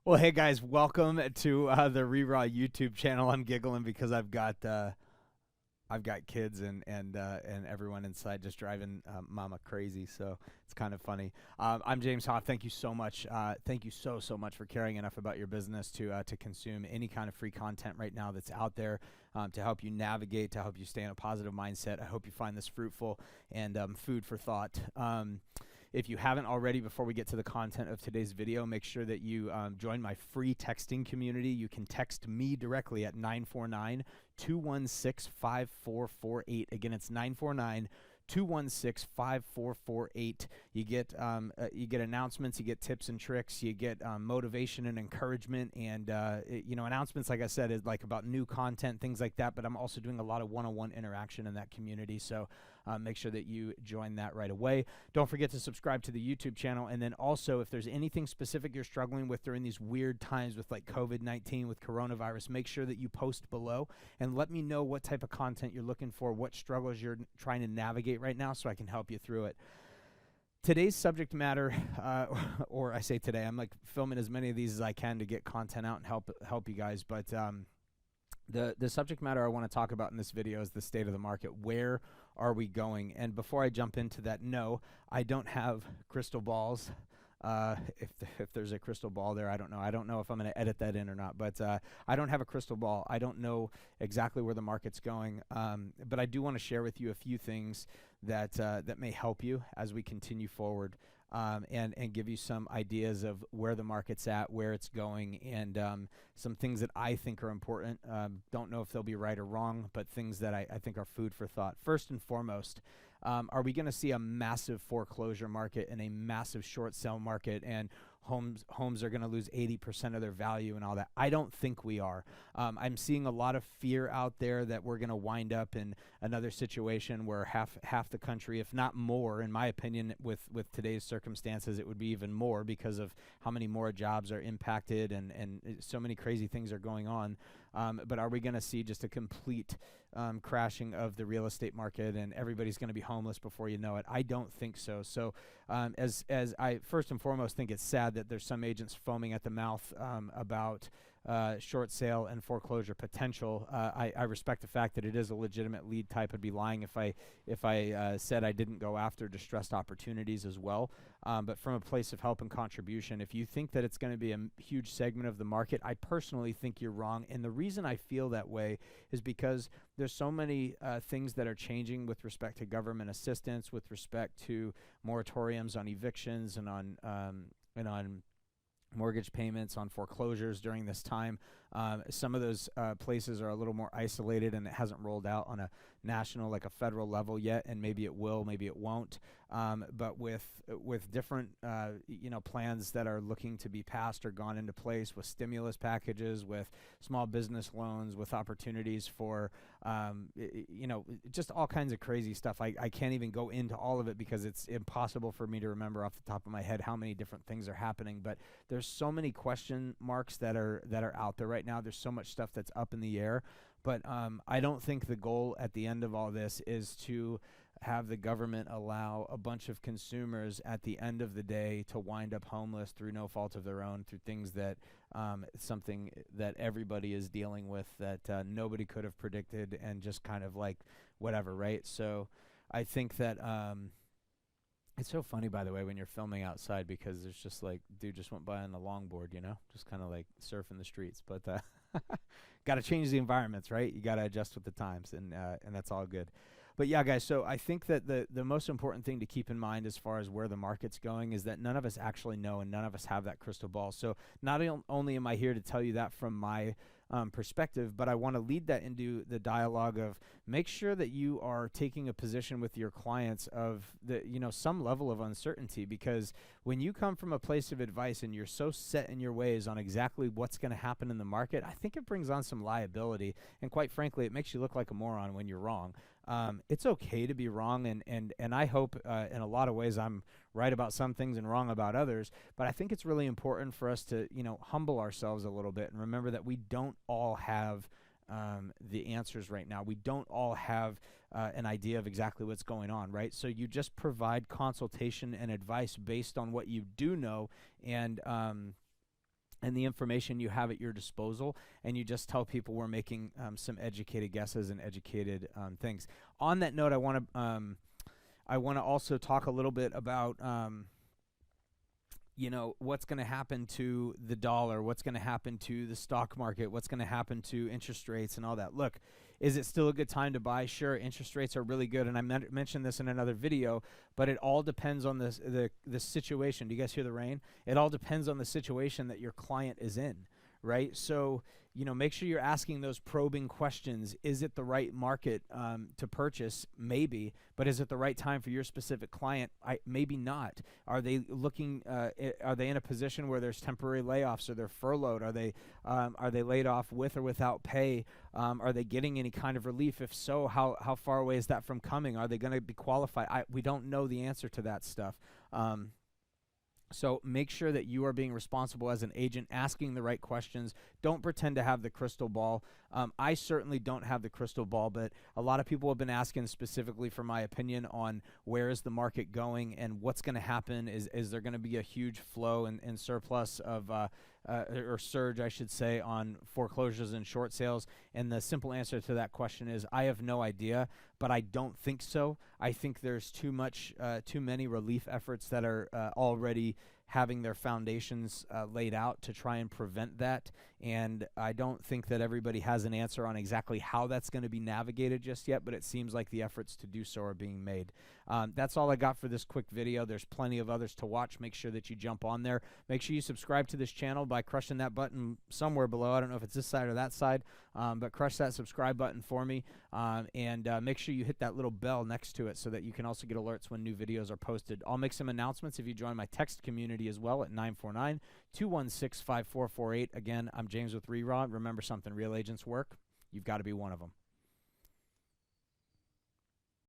Well, hey guys, welcome to the RERAW YouTube channel. I'm giggling because I've got kids and everyone inside just driving Mama crazy, so it's kind of funny. I'm James Hoff. Thank you so much. Thank you so much for caring enough about your business to consume any kind of free content right now that's out there to help you navigate, to help you stay in a positive mindset. I hope you find this fruitful and food for thought. If you haven't already, before we get to the content of today's video, make sure that you join my free texting community. You can text me directly at 949-216-5448. Again, it's 949-216-5448. You get announcements, you get tips and tricks, you get motivation and encouragement, and announcements, like I said, is like about new content, things like that. But I'm also doing a lot of one-on-one interaction in that community, so make sure that you join that right away. Don't forget to subscribe to the YouTube channel, and then also, if there's anything specific you're struggling with during these weird times with like COVID-19, with coronavirus, make sure that you post below and let me know what type of content you're looking for, what struggles you're trying to navigate right now, so I can help you through it. Today's subject matter, or I say today, I'm like filming as many of these as I can to get content out and help you guys, but the subject matter I want to talk about in this video is the state of the market. Where are we going? And before I jump into that, no, I don't have crystal balls. If there's a crystal ball there, I don't know. I don't know if I'm going to edit that in or not, but I don't have a crystal ball. I don't know exactly where the market's going, but I do want to share with you a few things that may help you as we continue forward, and give you some ideas of where the market's at, where it's going, and some things that I think are important. Don't know if they'll be right or wrong, but things that I think are food for thought. First and foremost, are we going to see a massive foreclosure market and a massive short sale market, and homes are going to lose 80% of their value and all that? I don't think we are. I'm seeing a lot of fear out there that we're going to wind up in another situation where half the country, if not more, in my opinion, with today's circumstances, it would be even more because of how many more jobs are impacted and so many crazy things are going on. But are we going to see just a complete crashing of the real estate market and everybody's going to be homeless before you know it? I don't think so. So as I first and foremost think it's sad that there's some agents foaming at the mouth about short sale and foreclosure potential. I respect the fact that it is a legitimate lead type. I'd be lying if I said I didn't go after distressed opportunities as well. But from a place of help and contribution, if you think that it's going to be a huge segment of the market, I personally think you're wrong. And the reason I feel that way is because there's so many things that are changing with respect to government assistance, with respect to moratoriums on evictions and on mortgage payments, on foreclosures during this time. Some of those places are a little more isolated, and it hasn't rolled out on a national, like a federal level yet, and maybe it will, maybe it won't. But with different plans that are looking to be passed or gone into place, with stimulus packages, with small business loans, with opportunities for just all kinds of crazy stuff. I can't even go into all of it because it's impossible for me to remember off the top of my head how many different things are happening. But there's so many question marks that are out there right now. There's so much stuff that's up in the air. But I don't think the goal at the end of all this is to have the government allow a bunch of consumers at the end of the day to wind up homeless through no fault of their own, through things that something that everybody is dealing with that nobody could have predicted, and just kind of like whatever, right? So I think that it's so funny, by the way, when you're filming outside, because there's just like, dude just went by on the longboard, just kind of like surfing the streets. But got to change the environments, right? You got to adjust with the times, and that's all good. But yeah, guys, so I think that the most important thing to keep in mind as far as where the market's going is that none of us actually know, and none of us have that crystal ball. So not only am I here to tell you that from my perspective, but I want to lead that into the dialogue of make sure that you are taking a position with your clients of some level of uncertainty, because when you come from a place of advice and you're so set in your ways on exactly what's going to happen in the market, I think it brings on some liability, and quite frankly, it makes you look like a moron when you're wrong. It's okay to be wrong, and I hope in a lot of ways I'm right about some things and wrong about others, but I think it's really important for us to humble ourselves a little bit and remember that we don't all have the answers right now. We don't all have an idea of exactly what's going on, right? So you just provide consultation and advice based on what you do know, and and the information you have at your disposal, and you just tell people we're making some educated guesses and educated things. On that note, I want to also talk a little bit about you know, what's going to happen to the dollar, what's going to happen to the stock market, what's going to happen to interest rates and all that. Look, is it still a good time to buy? Sure, interest rates are really good, and I mentioned this in another video, but it all depends on the situation. Do you guys hear the rain? It all depends on the situation that your client is in, right? So, you know, make sure you're asking those probing questions. Is it the right market to purchase? Maybe. But is it the right time for your specific client? Maybe not. Are they looking, are they in a position where there's temporary layoffs, or they're furloughed? Are they laid off with or without pay? Are they getting any kind of relief? If so, how far away is that from coming? Are they going to be qualified? We don't know the answer to that stuff. So make sure that you are being responsible as an agent, asking the right questions. Don't pretend to have the crystal ball. I certainly don't have the crystal ball, but a lot of people have been asking specifically for my opinion on where is the market going and what's going to happen. Is there going to be a huge flow and surplus of or surge, I should say, on foreclosures and short sales? And the simple answer to that question is I have no idea, but I don't think so. I think there's too many relief efforts that are already having their foundations laid out to try and prevent that. And I don't think that everybody has an answer on exactly how that's going to be navigated just yet, but it seems like the efforts to do so are being made. That's all I got for this quick video. There's plenty of others to watch. Make sure that you jump on there. Make sure you subscribe to this channel by crushing that button somewhere below. I don't know if it's this side or that side, but crush that subscribe button for me. And make sure you hit that little bell next to it so that you can also get alerts when new videos are posted. I'll make some announcements if you join my text community as well at 949-216-5448. Again, I'm James with RERAW. Remember something, real agents work. You've got to be one of them.